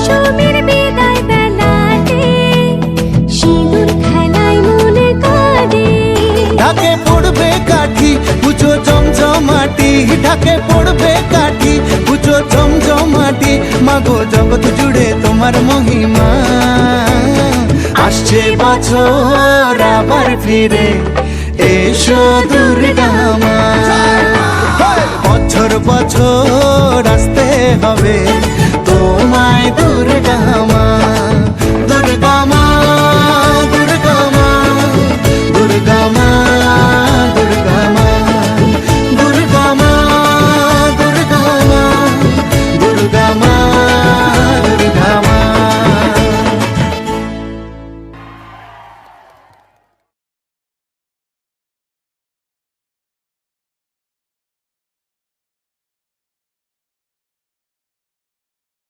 দশমীর বিদায় বেলাতে সিঁদুর খেলায় মনে কাঁদে। ঢাকে পড়বে কাঠি পুজো জমজমাটি, ঢাকে পড়বে কাঠি পুজো জমজমাটি। মাগো জগৎ জুড়ে তোমার মহিমা, আসছে বছর আবার ফিরে এসো দুর্গা মা। বছর বছর আসতে হবে তোমায় দুর্গা মা।